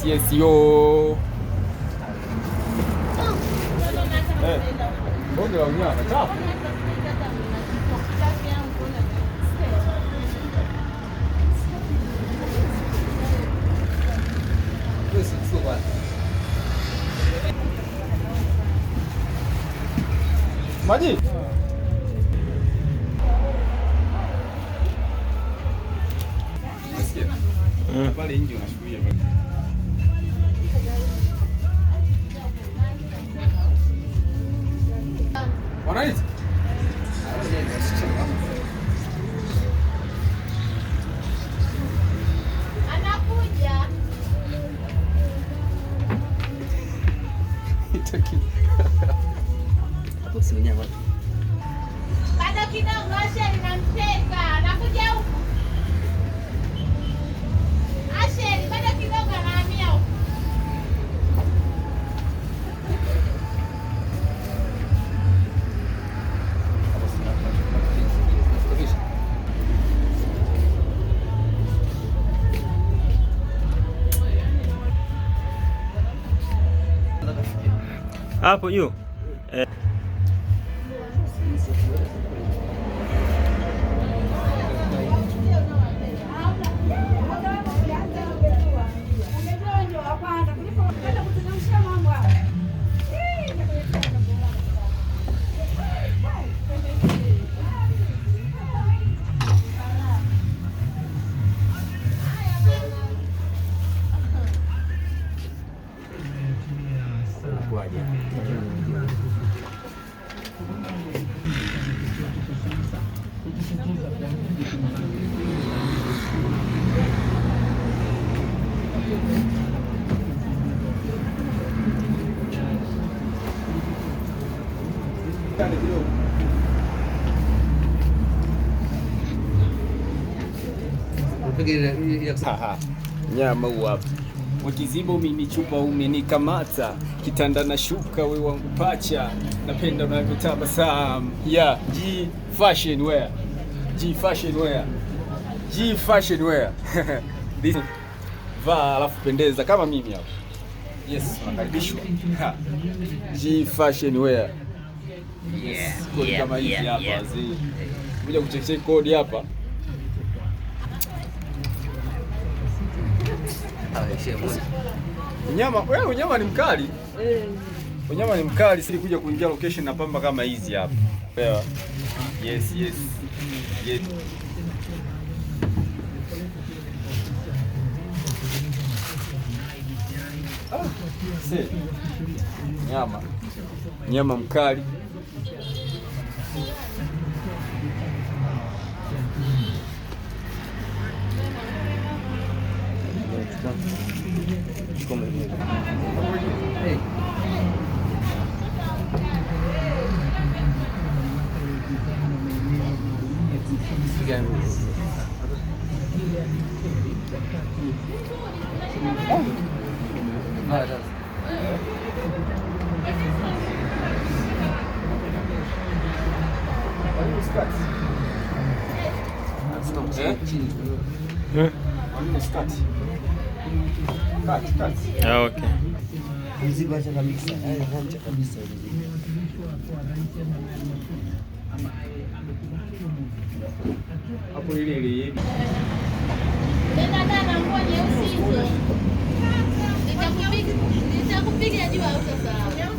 yes yo. Bonge la unyama chafu. Maji. Pale nje unashuhudia pale. Wanaiti? Anakuja. Itaki. Hapo si mnyama. Bado kidogo Asha linamteka. Anakuja huku. Asha bado kidogo anahamia huku. Hapo juu. Nyama wapi? Wakiziba umenichupa umenikamata, kitanda na shuka we wangu pacha, napenda unavyotabasamu. Yeah, G fashion wear. G fashion wear. G fashion wear. This va alafu pendeza kama mimi hapo. Yes, nakaribishwa. G fashion wear. Yes, kodi kama hivi hapa zi. Kuja kucheck kodi hapa. Unyama ni mkali. Unyama ni mkali, sisi kuja kuingia location na pamba kama hizi hapa. Sawa. Yes. Yes. Nyama mkali. Okay. Mzigo acha kabisa. Acha kabisa mzigo. Hapo ile. Dada na nguo nyeusi hizo. Nitakupiga juu au sasa.